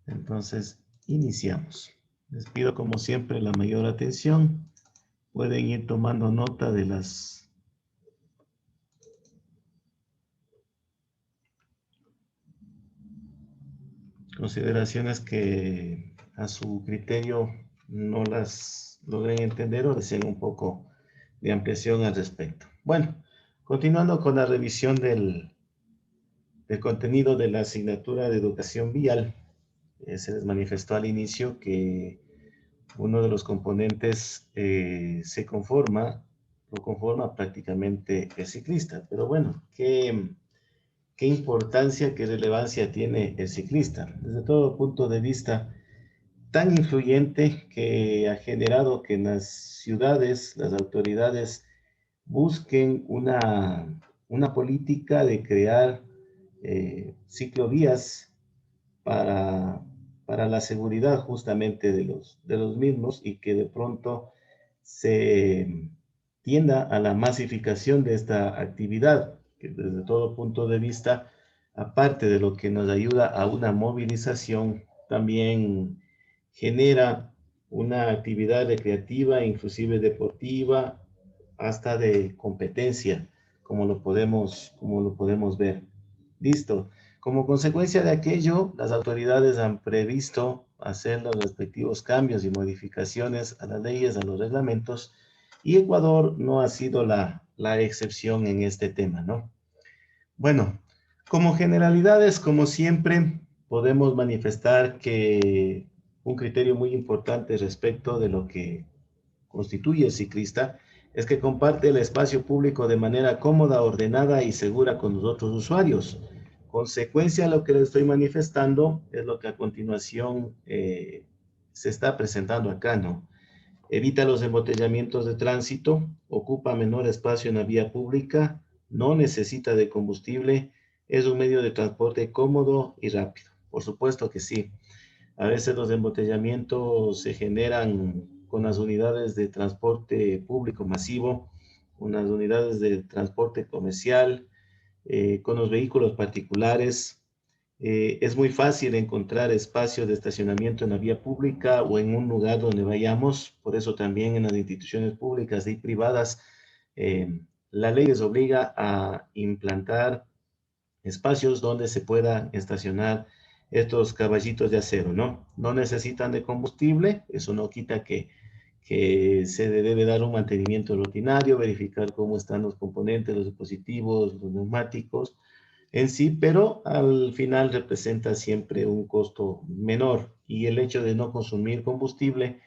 Entonces, iniciamos. Les pido como siempre la mayor atención. Pueden ir tomando nota de las consideraciones que a su criterio no las logren entender o deseen un poco de ampliación al respecto. Bueno, continuando con la revisión del contenido de la asignatura de educación vial, se les manifestó al inicio que uno de los componentes lo conforma prácticamente el ciclista. Pero bueno, ¿qué importancia, qué relevancia tiene el ciclista? Desde todo punto de vista, tan influyente que ha generado que en las ciudades las autoridades busquen una política de crear ciclovías para, para la seguridad justamente de los mismos y que de pronto se tienda a la masificación de esta actividad, que desde todo punto de vista, aparte de lo que nos ayuda a una movilización, también genera una actividad recreativa, inclusive deportiva, hasta de competencia, como lo podemos ver. Listo. Como consecuencia de aquello, las autoridades han previsto hacer los respectivos cambios y modificaciones a las leyes, a los reglamentos, y Ecuador no ha sido la excepción en este tema, ¿no? Bueno, como generalidades, como siempre, podemos manifestar que un criterio muy importante respecto de lo que constituye el ciclista es que comparte el espacio público de manera cómoda, ordenada y segura con los otros usuarios. Consecuencia de lo que les estoy manifestando es lo que a continuación se está presentando acá, ¿no? Evita los embotellamientos de tránsito, ocupa menor espacio en la vía pública, no necesita de combustible, es un medio de transporte cómodo y rápido. Por supuesto que sí. A veces los embotellamientos se generan con las unidades de transporte público masivo, con las unidades de transporte comercial, con los vehículos particulares. Es muy fácil encontrar espacios de estacionamiento en la vía pública o en un lugar donde vayamos. Por eso también en las instituciones públicas y privadas, la ley les obliga a implantar espacios donde se puedan estacionar estos caballitos de acero, ¿no? No necesitan de combustible, eso no quita que se debe dar un mantenimiento rutinario, verificar cómo están los componentes, los dispositivos, los neumáticos en sí, pero al final representa siempre un costo menor y el hecho de no consumir combustible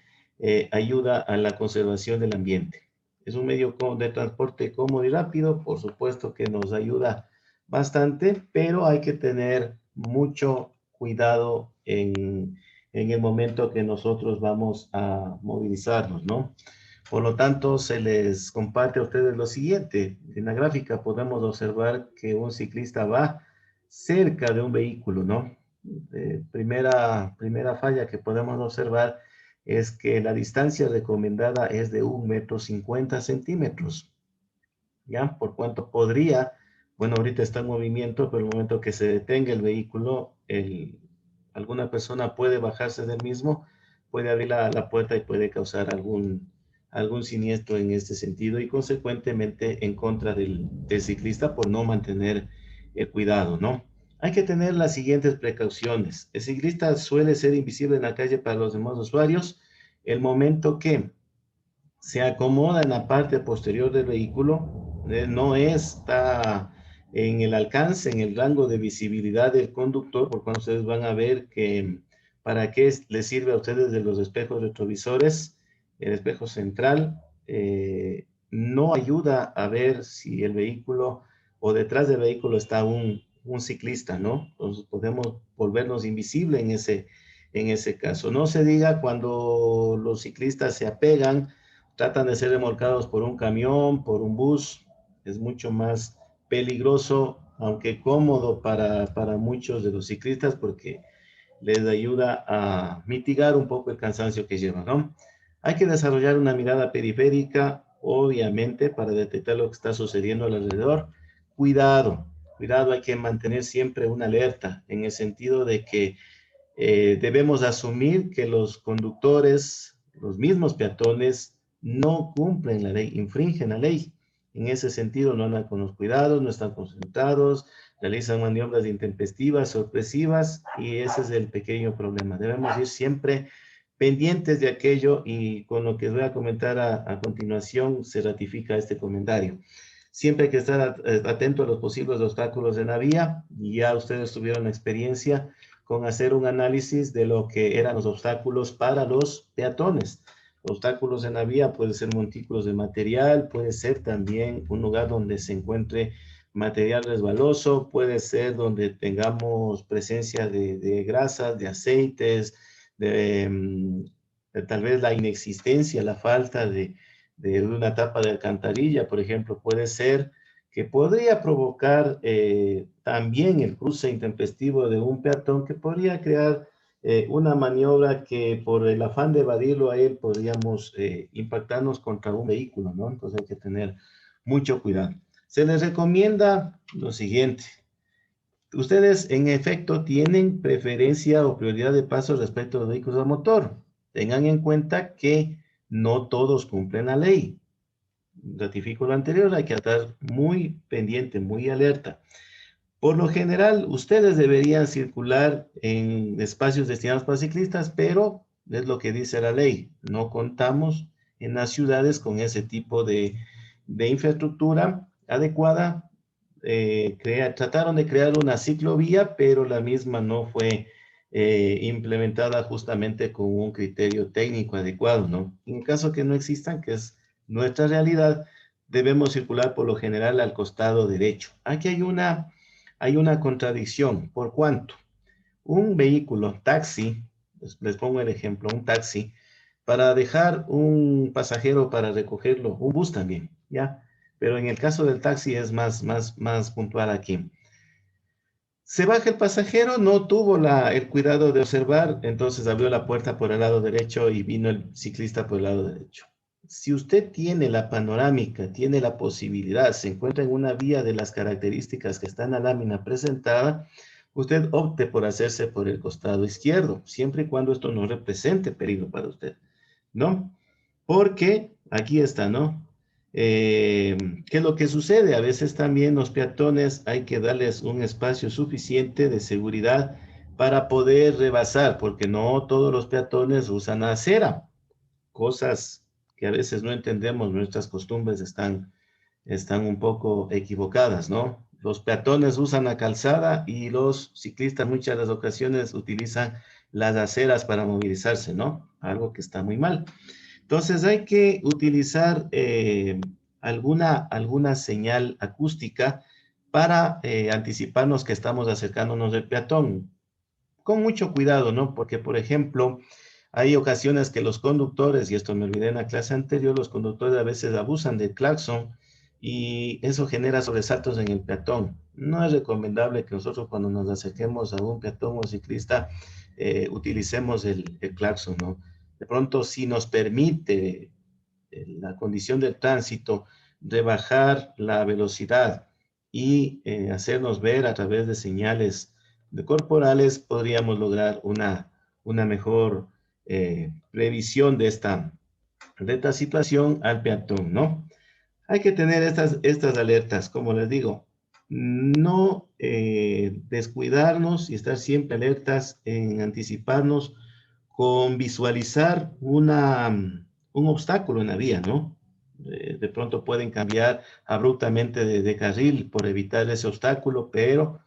ayuda a la conservación del ambiente. Es un medio de transporte cómodo y rápido, por supuesto que nos ayuda bastante, pero hay que tener mucho cuidado en el momento que nosotros vamos a movilizarnos, ¿no? Por lo tanto, se les comparte a ustedes lo siguiente. En la gráfica podemos observar que un ciclista va cerca de un vehículo, ¿no? Primera falla que podemos observar es que la distancia recomendada es de 1,50 m, ¿ya? Por cuanto podría, bueno, ahorita está en movimiento, pero en el momento que se detenga el vehículo, alguna persona puede bajarse del mismo, puede abrir la puerta y puede causar algún siniestro en este sentido y consecuentemente en contra del ciclista por no mantener el cuidado, ¿no? Hay que tener las siguientes precauciones. El ciclista suele ser invisible en la calle para los demás usuarios el momento que se acomoda en la parte posterior del vehículo, no está en el alcance, en el rango de visibilidad del conductor, por cuando ustedes van a ver que para qué les sirve a ustedes de los espejos retrovisores, el espejo central no ayuda a ver si el vehículo o detrás del vehículo está un ciclista, ¿no? Entonces podemos volvernos invisible en ese caso. No se diga cuando los ciclistas se apegan, tratan de ser remolcados por un camión, por un bus, es mucho más peligroso, aunque cómodo para muchos de los ciclistas, porque les ayuda a mitigar un poco el cansancio que llevan, ¿no? Hay que desarrollar una mirada periférica, obviamente, para detectar lo que está sucediendo alrededor. Cuidado, cuidado, hay que mantener siempre una alerta, en el sentido de que debemos asumir que los conductores, los mismos peatones, no cumplen la ley, infringen la ley. En ese sentido, no andan con los cuidados, no están concentrados, realizan maniobras intempestivas, sorpresivas, y ese es el pequeño problema. Debemos ir siempre pendientes de aquello, y con lo que voy a comentar a continuación se ratifica este comentario. Siempre hay que estar atento a los posibles obstáculos en la vía, y ya ustedes tuvieron experiencia con hacer un análisis de lo que eran los obstáculos para los peatones. Obstáculos en la vía pueden ser montículos de material, puede ser también un lugar donde se encuentre material resbaloso, puede ser donde tengamos presencia de grasas, de aceites, de tal vez la inexistencia, la falta de una tapa de alcantarilla, por ejemplo, puede ser que podría provocar también el cruce intempestivo de un peatón, que podría crear una maniobra que por el afán de evadirlo a él podríamos impactarnos contra un vehículo, ¿no? Entonces hay que tener mucho cuidado. Se les recomienda lo siguiente. Ustedes, en efecto, tienen preferencia o prioridad de paso respecto a los vehículos a motor. Tengan en cuenta que no todos cumplen la ley. Ratifico lo anterior, hay que estar muy pendiente, muy alerta. Por lo general, ustedes deberían circular en espacios destinados para ciclistas, pero es lo que dice la ley. No contamos en las ciudades con ese tipo de infraestructura adecuada. Trataron de crear una ciclovía, pero la misma no fue implementada justamente con un criterio técnico adecuado, ¿no? En caso que no existan, que es nuestra realidad, debemos circular por lo general al costado derecho. Aquí hay una contradicción. ¿Por cuánto? Un vehículo, taxi, les pongo el ejemplo, un taxi, para dejar un pasajero para recogerlo, un bus también, ¿ya? Pero en el caso del taxi es más puntual aquí. Se baja el pasajero, no tuvo el cuidado de observar, entonces abrió la puerta por el lado derecho y vino el ciclista por el lado derecho. Si usted tiene la panorámica, tiene la posibilidad, se encuentra en una vía de las características que está en la lámina presentada, usted opte por hacerse por el costado izquierdo, siempre y cuando esto no represente peligro para usted, ¿no? Porque aquí está, ¿no? ¿Qué es lo que sucede? A veces también los peatones hay que darles un espacio suficiente de seguridad para poder rebasar, porque no todos los peatones usan acera. Cosas que a veces no entendemos, nuestras costumbres están un poco equivocadas, ¿no? Los peatones usan la calzada y los ciclistas muchas de las ocasiones utilizan las aceras para movilizarse, ¿no? Algo que está muy mal. Entonces hay que utilizar alguna señal acústica para anticiparnos que estamos acercándonos del peatón. Con mucho cuidado, ¿no? Porque, por ejemplo, hay ocasiones que los conductores, y esto me olvidé en la clase anterior, los conductores a veces abusan del claxon y eso genera sobresaltos en el peatón. No es recomendable que nosotros cuando nos acerquemos a un peatón o ciclista utilicemos el claxon, ¿no? De pronto, si nos permite la condición del tránsito rebajar la velocidad y hacernos ver a través de señales corporales, podríamos lograr una mejor previsión de esta situación al peatón, ¿no? Hay que tener estas alertas, como les digo, no descuidarnos y estar siempre alertas en anticiparnos con visualizar un obstáculo en la vía, ¿no? De pronto pueden cambiar abruptamente de carril por evitar ese obstáculo, pero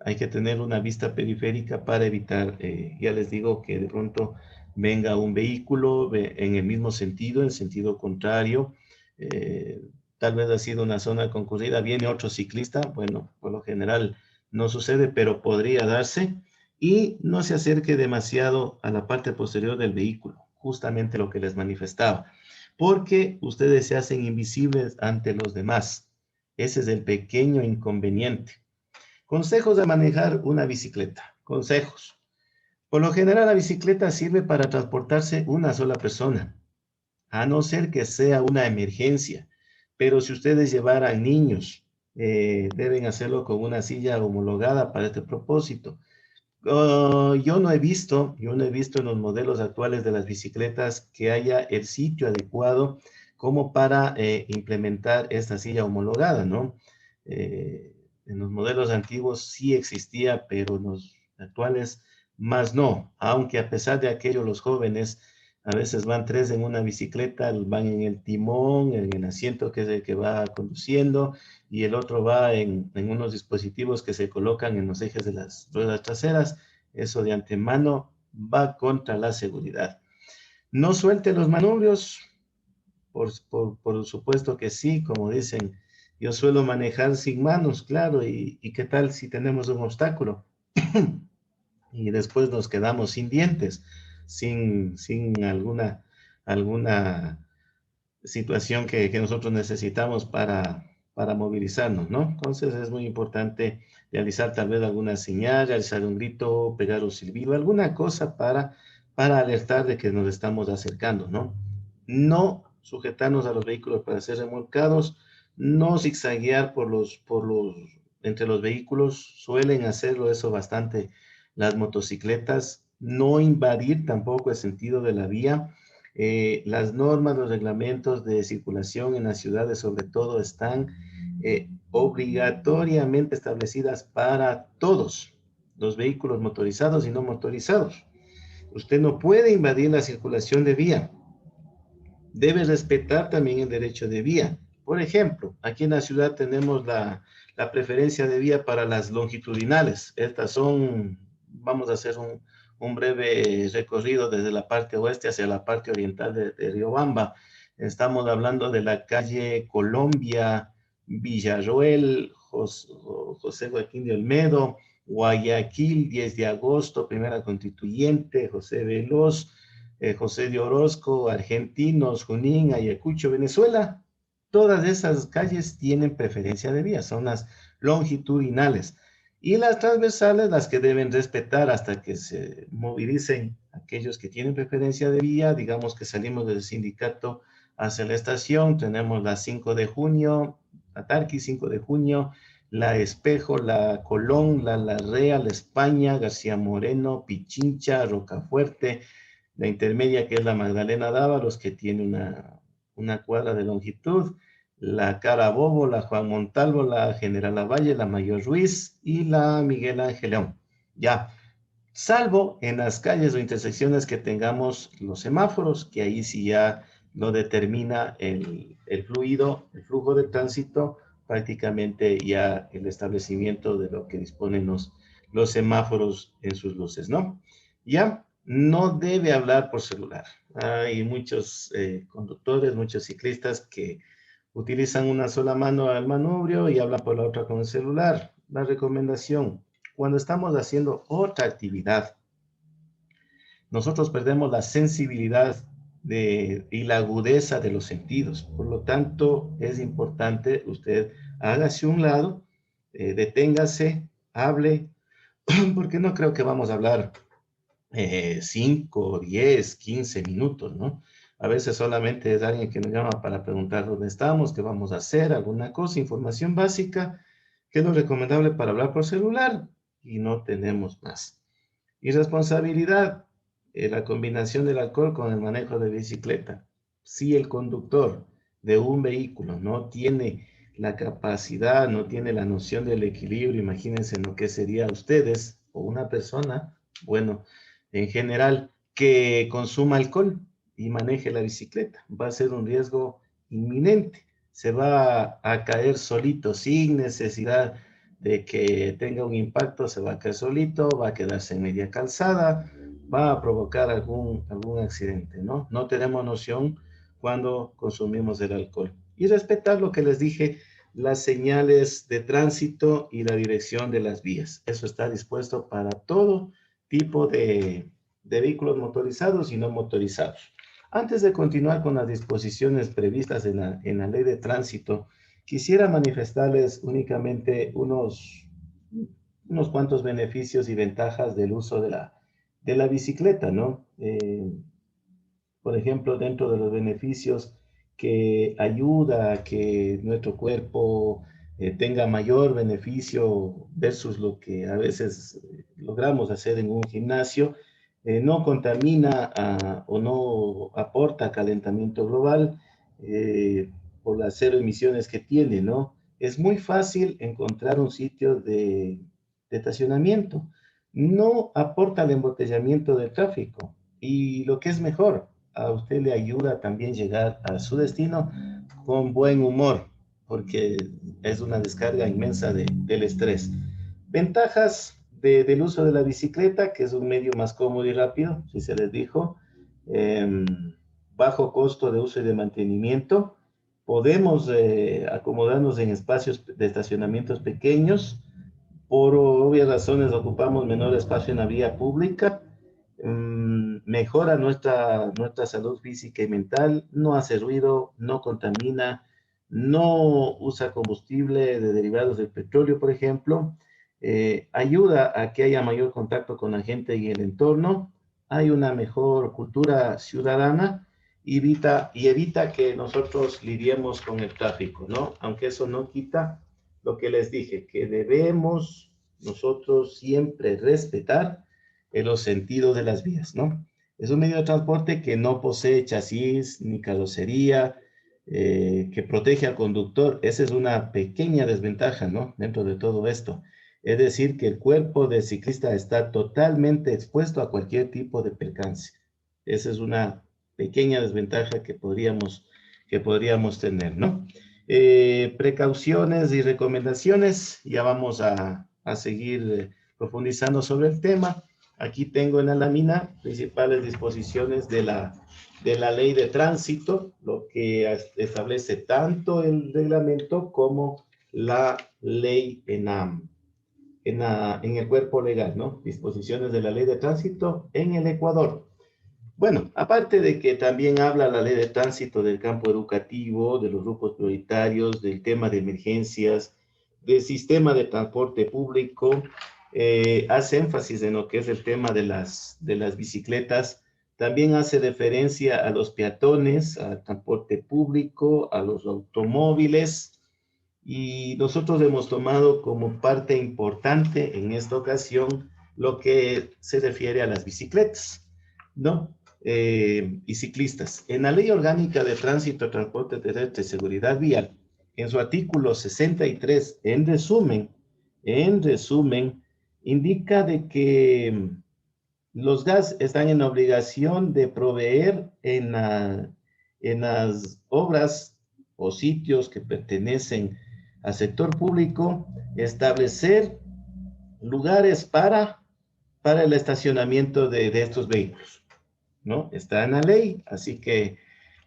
hay que tener una vista periférica para evitar, ya les digo, que de pronto venga un vehículo en el mismo sentido, en sentido contrario. eh, Tal vez ha sido una zona concurrida, viene otro ciclista, bueno, por lo general no sucede, pero podría darse, y no se acerque demasiado a la parte posterior del vehículo, justamente lo que les manifestaba, porque ustedes se hacen invisibles ante los demás. Ese es el pequeño inconveniente. Consejos de manejar una bicicleta. Consejos. Por lo general, la bicicleta sirve para transportarse una sola persona, a no ser que sea una emergencia. Pero si ustedes llevaran niños, deben hacerlo con una silla homologada para este propósito. Yo no he visto en los modelos actuales de las bicicletas que haya el sitio adecuado como para implementar esta silla homologada, ¿no? En los modelos antiguos sí existía, pero en los actuales más no, aunque a pesar de aquello los jóvenes a veces van tres en una bicicleta, van en el timón, en el asiento que es el que va conduciendo, y el otro va en unos dispositivos que se colocan en los ejes de las ruedas traseras. Eso de antemano va contra la seguridad. No suelte los manubrios, por supuesto que sí, como dicen, yo suelo manejar sin manos, claro, y qué tal si tenemos un obstáculo y después nos quedamos sin dientes, sin alguna situación que nosotros necesitamos para movilizarnos, ¿no? Entonces es muy importante realizar tal vez alguna señal, realizar un grito, pegar un silbido, alguna cosa para alertar de que nos estamos acercando, ¿no? No sujetarnos a los vehículos para ser remolcados, no zigzaguear entre los vehículos, suelen hacerlo eso bastante las motocicletas, no invadir tampoco el sentido de la vía. Las normas, los reglamentos de circulación en las ciudades sobre todo están obligatoriamente establecidas para todos los vehículos motorizados y no motorizados. Usted no puede invadir la circulación de vía. Debe respetar también el derecho de vía. Por ejemplo, aquí en la ciudad tenemos la preferencia de vía para las longitudinales. Estas son, vamos a hacer un breve recorrido desde la parte oeste hacia la parte oriental de Riobamba. Estamos hablando de la calle Colombia, Villarroel, José Joaquín de Olmedo, Guayaquil, 10 de agosto, Primera Constituyente, José Veloz, José de Orozco, Argentinos, Junín, Ayacucho, Venezuela. Todas esas calles tienen preferencia de vía, son las longitudinales. Y las transversales, las que deben respetar hasta que se movilicen aquellos que tienen preferencia de vía. Digamos que salimos del sindicato hacia la estación, tenemos la 5 de junio, la Tarqui 5 de junio, la Espejo, la Colón, la Larrea, la España, García Moreno, Pichincha, Rocafuerte, la intermedia que es la Magdalena Dávalos, que tiene una cuadra de longitud, la Carabobo, la Juan Montalvo, la General Lavalle, la Mayor Ruiz y la Miguel Ángel León. Ya, salvo en las calles o intersecciones que tengamos los semáforos, que ahí sí ya lo determina el fluido, el flujo de tránsito, prácticamente ya el establecimiento de lo que disponen los semáforos en sus luces, ¿no? Ya, no debe hablar por celular. Hay muchos conductores, muchos ciclistas que utilizan una sola mano al manubrio y hablan por la otra con el celular. La recomendación, cuando estamos haciendo otra actividad, nosotros perdemos la sensibilidad y la agudeza de los sentidos. Por lo tanto, es importante usted hágase un lado, deténgase, hable, porque no creo que vamos a hablar 5, 10, 15 minutos, ¿no? A veces solamente es alguien que nos llama para preguntar dónde estamos, qué vamos a hacer, alguna cosa, información básica, que es lo recomendable para hablar por celular y no tenemos más. Irresponsabilidad, la combinación del alcohol con el manejo de bicicleta. Si el conductor de un vehículo no tiene la capacidad, no tiene la noción del equilibrio, imagínense lo que sería ustedes o una persona, bueno, en general, que consuma alcohol y maneje la bicicleta. Va a ser un riesgo inminente. Se va a caer solito sin necesidad de que tenga un impacto, se va a caer solito, va a quedarse en media calzada, va a provocar algún accidente, ¿no? No tenemos noción cuando consumimos el alcohol. Y respetar lo que les dije, las señales de tránsito y la dirección de las vías. Eso está dispuesto para todo tipo de vehículos motorizados y no motorizados. Antes de continuar con las disposiciones previstas en la ley de tránsito, quisiera manifestarles únicamente unos cuantos beneficios y ventajas del uso de la bicicleta, ¿no? Por ejemplo, dentro de los beneficios que ayuda a que nuestro cuerpo tenga mayor beneficio versus lo que a veces logramos hacer en un gimnasio, no contamina o no aporta calentamiento global por las cero emisiones que tiene, ¿no? Es muy fácil encontrar un sitio de estacionamiento. No aporta al embotellamiento del tráfico. Y lo que es mejor, a usted le ayuda también llegar a su destino con buen humor, porque es una descarga inmensa del estrés. Ventajas del uso de la bicicleta, que es un medio más cómodo y rápido, si se les dijo, eh, bajo costo de uso y de mantenimiento. Podemos acomodarnos en espacios de estacionamientos pequeños. Por obvias razones ocupamos menor espacio en la vía pública. Mejora nuestra salud física y mental, no hace ruido, no contamina, no usa combustible de derivados del petróleo, por ejemplo, ayuda a que haya mayor contacto con la gente y el entorno, hay una mejor cultura ciudadana y evita que nosotros lidiemos con el tráfico, ¿no? Aunque eso no quita lo que les dije, que debemos nosotros siempre respetar en los sentidos de las vías, ¿no? Es un medio de transporte que no posee chasis ni carrocería, que protege al conductor. Esa es una pequeña desventaja, ¿no? Dentro de todo esto. Es decir, que el cuerpo del ciclista está totalmente expuesto a cualquier tipo de percance. Esa es una pequeña desventaja que podríamos tener, ¿no? Precauciones y recomendaciones, ya vamos a seguir profundizando sobre el tema. Aquí tengo en la lámina principales disposiciones de la ley de tránsito, lo que establece tanto el reglamento como la ley en el cuerpo legal, ¿no? Disposiciones de la ley de tránsito en el Ecuador. Bueno, aparte de que también habla la ley de tránsito del campo educativo, de los grupos prioritarios, del tema de emergencias, del sistema de transporte público, hace énfasis en lo que es el tema de las bicicletas, también hace referencia a los peatones, al transporte público, a los automóviles, y nosotros hemos tomado como parte importante en esta ocasión lo que se refiere a las bicicletas, ¿no? Y ciclistas. En la Ley Orgánica de Tránsito, Transporte Terrestre y Seguridad Vial, en su artículo 63, en resumen, indica de que los GAS están en obligación de proveer en las obras o sitios que pertenecen al sector público, establecer lugares para el estacionamiento de estos vehículos, ¿no? Está en la ley, así que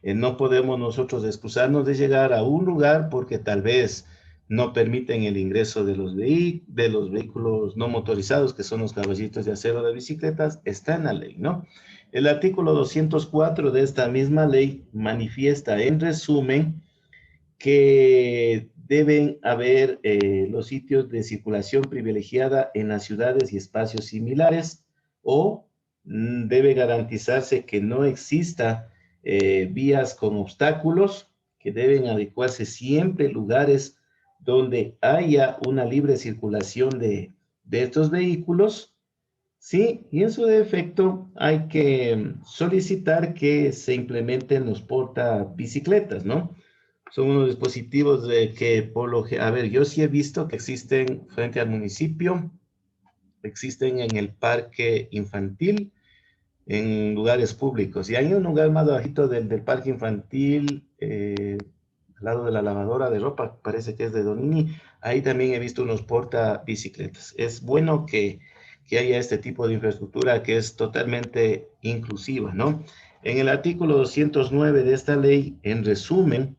no podemos nosotros excusarnos de llegar a un lugar porque tal vez no permiten el ingreso de los vehículos no motorizados, que son los caballitos de acero de bicicletas, está en la ley, ¿no? El artículo 204 de esta misma ley manifiesta en resumen que deben haber los sitios de circulación privilegiada en las ciudades y espacios similares o debe garantizarse que no exista vías con obstáculos, que deben adecuarse siempre lugares donde haya una libre circulación de estos vehículos, ¿sí? Y en su defecto hay que solicitar que se implementen los portabicicletas, ¿no? Son unos dispositivos de que a ver, yo sí he visto que existen frente al municipio, existen en el parque infantil, en lugares públicos. Y hay un lugar más bajito del parque infantil, al lado de la lavadora de ropa, parece que es de Donini, ahí también he visto unos porta bicicletas. Es bueno que haya este tipo de infraestructura que es totalmente inclusiva, ¿no? En el artículo 209 de esta ley, en resumen,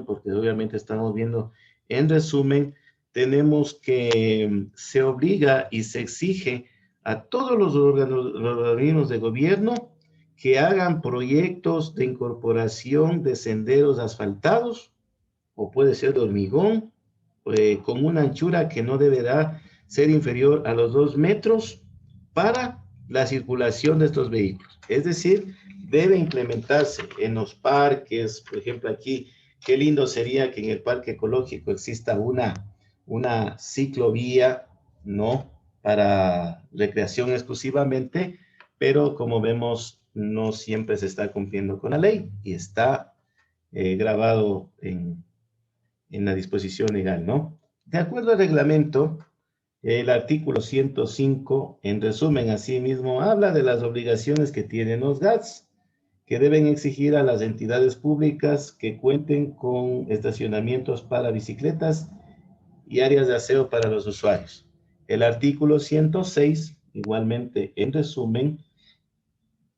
porque obviamente estamos viendo en resumen, tenemos que se obliga y se exige a todos los organismos de gobierno que hagan proyectos de incorporación de senderos asfaltados, o puede ser de hormigón, con una anchura que no deberá ser inferior a los 2 metros para la circulación de estos vehículos. Es decir, debe implementarse en los parques, por ejemplo aquí qué lindo sería que en el parque ecológico exista una ciclovía, ¿no? Para recreación exclusivamente, pero como vemos, no siempre se está cumpliendo con la ley y está grabado en la disposición legal, ¿no? De acuerdo al reglamento, el artículo 105, en resumen, asimismo, habla de las obligaciones que tienen los GATS, que deben exigir a las entidades públicas que cuenten con estacionamientos para bicicletas y áreas de aseo para los usuarios. El artículo 106, igualmente, en resumen,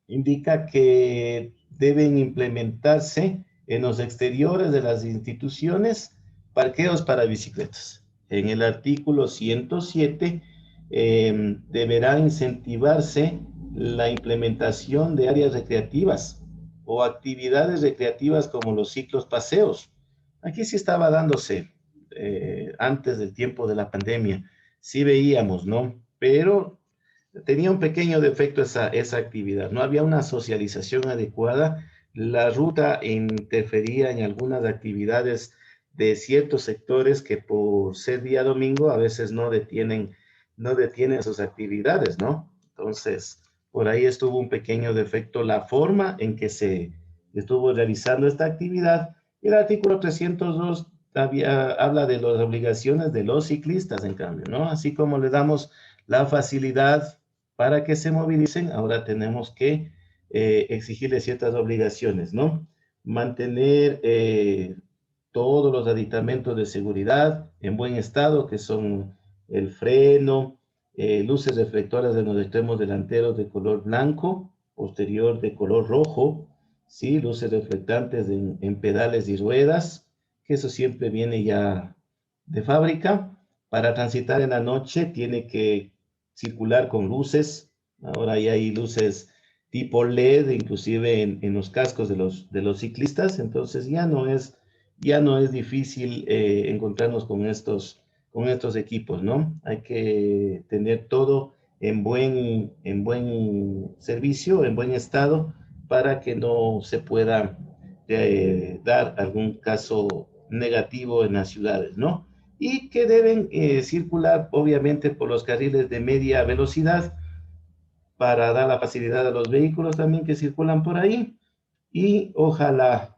indica que deben implementarse en los exteriores de las instituciones parqueos para bicicletas. En el artículo 107 deberá incentivarse la implementación de áreas recreativas o actividades recreativas como los ciclos paseos. Aquí sí estaba dándose antes del tiempo de la pandemia, sí veíamos, ¿no? Pero tenía un pequeño defecto esa actividad, no había una socialización adecuada, la ruta interfería en algunas actividades de ciertos sectores que por ser día domingo a veces no detienen sus actividades, ¿no? Entonces, por ahí estuvo un pequeño defecto la forma en que se estuvo realizando esta actividad. El artículo 302 habla de las obligaciones de los ciclistas, en cambio, ¿no? Así como le damos la facilidad para que se movilicen, ahora tenemos que exigirles ciertas obligaciones, ¿no? Mantener todos los aditamentos de seguridad en buen estado, que son el freno, luces reflectoras de los extremos delanteros de color blanco, posterior de color rojo, ¿sí? Luces reflectantes en pedales y ruedas, que eso siempre viene ya de fábrica. Para transitar en la noche tiene que circular con luces. Ahora ya hay luces tipo LED, inclusive en los cascos de los ciclistas, entonces ya no es difícil encontrarnos con estos equipos, ¿no? Hay que tener todo en buen servicio, en buen estado, para que no se pueda dar algún caso negativo en las ciudades, ¿no? Y que deben circular, obviamente, por los carriles de media velocidad para dar la facilidad a los vehículos también que circulan por ahí. Y ojalá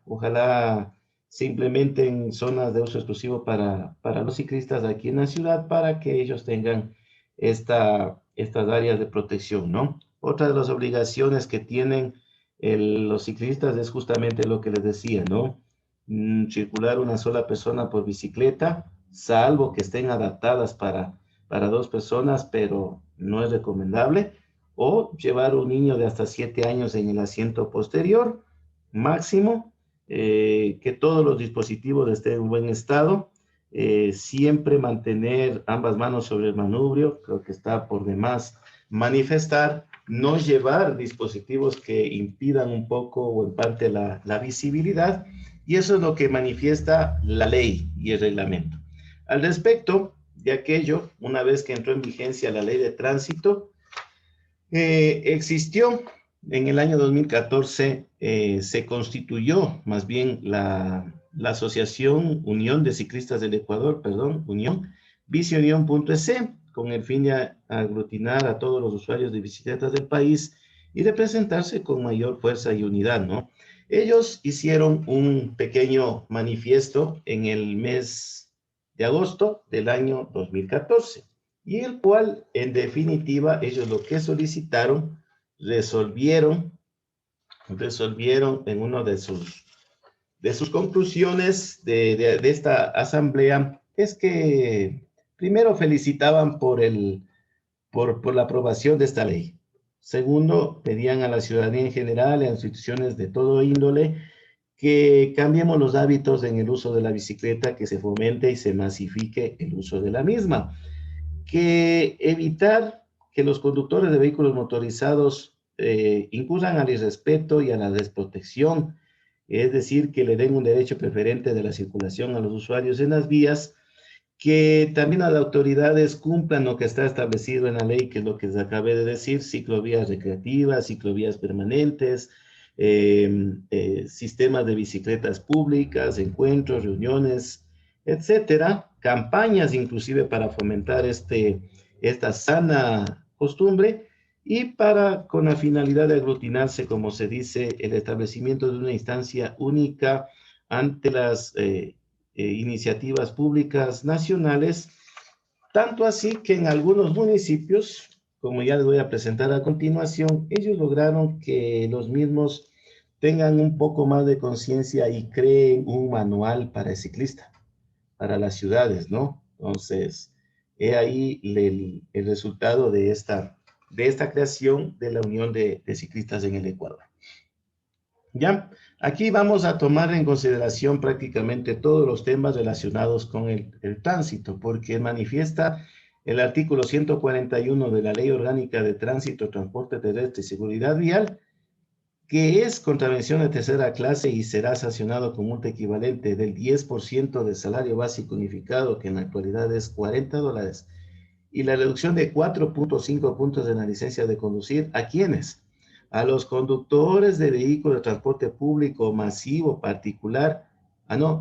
se implementen zonas de uso exclusivo para los ciclistas aquí en la ciudad para que ellos tengan estas áreas de protección, ¿no? Otra de las obligaciones que tienen los ciclistas es justamente lo que les decía, ¿no? Circular una sola persona por bicicleta, salvo que estén adaptadas para dos personas, pero no es recomendable, o llevar un niño de hasta 7 años en el asiento posterior máximo, que todos los dispositivos estén en buen estado, siempre mantener ambas manos sobre el manubrio, creo que está por demás manifestar, no llevar dispositivos que impidan un poco o en parte la visibilidad, y eso es lo que manifiesta la ley y el reglamento. Al respecto de aquello, una vez que entró en vigencia la ley de tránsito, existió en el año 2014, se constituyó más bien la Asociación Unión de Ciclistas del Ecuador, perdón, Unión, Biciunión.es, con el fin de aglutinar a todos los usuarios de bicicletas del país y de presentarse con mayor fuerza y unidad, ¿no? Ellos hicieron un pequeño manifiesto en el mes de agosto del año 2014 y el cual, en definitiva, ellos lo que solicitaron, resolvieron en una de sus conclusiones de esta asamblea, es que primero felicitaban por la aprobación de esta ley. Segundo, pedían a la ciudadanía en general, a instituciones de todo índole, que cambiemos los hábitos en el uso de la bicicleta, que se fomente y se masifique el uso de la misma, que evitar que los conductores de vehículos motorizados incurran al irrespeto y a la desprotección, es decir, que le den un derecho preferente de la circulación a los usuarios en las vías, que también las autoridades cumplan lo que está establecido en la ley, que es lo que les acabé de decir: ciclovías recreativas, ciclovías permanentes, sistemas de bicicletas públicas, encuentros, reuniones, etcétera, campañas inclusive para fomentar esta sana costumbre y con la finalidad de aglutinarse, como se dice, el establecimiento de una instancia única ante las iniciativas públicas nacionales, tanto así que en algunos municipios, como ya les voy a presentar a continuación, ellos lograron que los mismos tengan un poco más de conciencia y creen un manual para el ciclista, para las ciudades, ¿no? Entonces, he ahí el resultado de esta creación de la Unión de Ciclistas en el Ecuador. ¿Ya? Aquí vamos a tomar en consideración prácticamente todos los temas relacionados con el tránsito, porque manifiesta el artículo 141 de la Ley Orgánica de Tránsito, Transporte Terrestre y Seguridad Vial, que es contravención de tercera clase y será sancionado con multa equivalente del 10% del salario básico unificado, que en la actualidad es $40, y la reducción de 4.5 puntos de la licencia de conducir. ¿A quiénes? A los conductores de vehículos de transporte público masivo particular,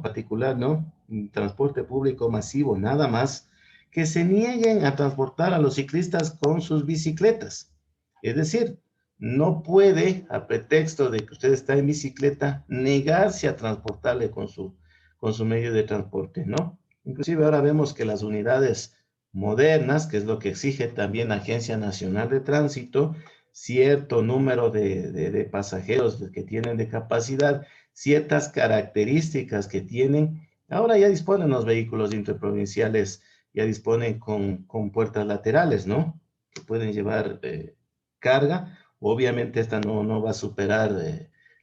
particular no, transporte público masivo, nada más, que se nieguen a transportar a los ciclistas con sus bicicletas. Es decir, no puede, a pretexto de que usted está en bicicleta, negarse a transportarle con su medio de transporte, ¿no? Inclusive ahora vemos que las unidades modernas, que es lo que exige también la Agencia Nacional de Tránsito, cierto número de pasajeros que tienen de capacidad, ciertas características que tienen. Ahora ya disponen los vehículos interprovinciales, ya disponen con puertas laterales, ¿no? Que pueden llevar carga. Obviamente esta no va a superar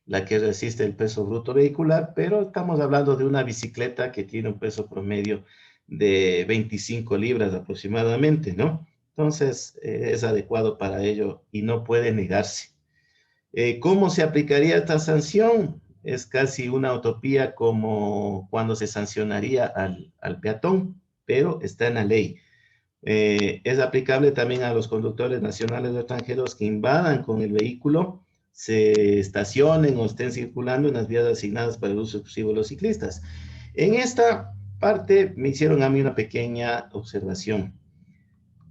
la que resiste el peso bruto vehicular, pero estamos hablando de una bicicleta que tiene un peso promedio de 25 libras aproximadamente, ¿no? Entonces, es adecuado para ello y no puede negarse. ¿Cómo se aplicaría esta sanción? Es casi una utopía como cuando se sancionaría al peatón, pero está en la ley. Es aplicable también a los conductores nacionales o extranjeros que invadan con el vehículo, se estacionen o estén circulando en las vías asignadas para el uso exclusivo de los ciclistas. En esta parte me hicieron a mí una pequeña observación.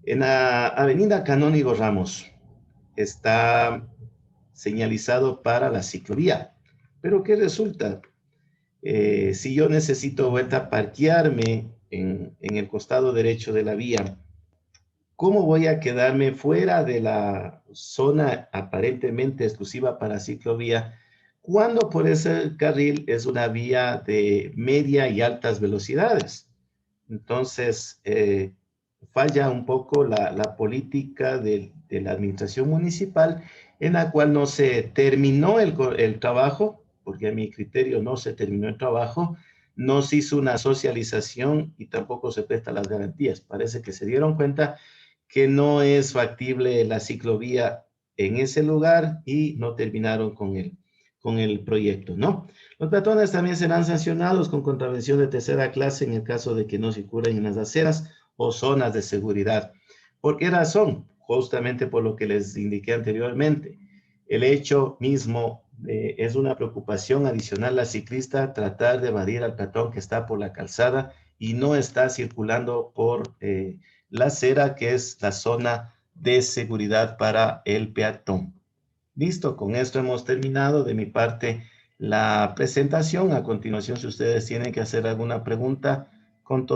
En la avenida Canónigo Ramos está señalizado para la ciclovía. Pero ¿qué resulta? Si yo necesito vuelta a parquearme en el costado derecho de la vía, ¿cómo voy a quedarme fuera de la zona aparentemente exclusiva para ciclovía cuando por ese carril es una vía de media y altas velocidades? Entonces, falla un poco la política de la administración municipal, en la cual no se terminó el trabajo, porque a mi criterio no se terminó el trabajo, no se hizo una socialización y tampoco se prestan las garantías. Parece que se dieron cuenta que no es factible la ciclovía en ese lugar y no terminaron con el proyecto, ¿no? Los peatones también serán sancionados con contravención de tercera clase en el caso de que no circulen en las aceras o zonas de seguridad. ¿Por qué razón? Justamente por lo que les indiqué anteriormente. El hecho mismo es una preocupación adicional al ciclista tratar de evadir al peatón que está por la calzada y no está circulando por la acera, que es la zona de seguridad para el peatón. Listo, con esto hemos terminado de mi parte la presentación. A continuación, si ustedes tienen que hacer alguna pregunta, con todo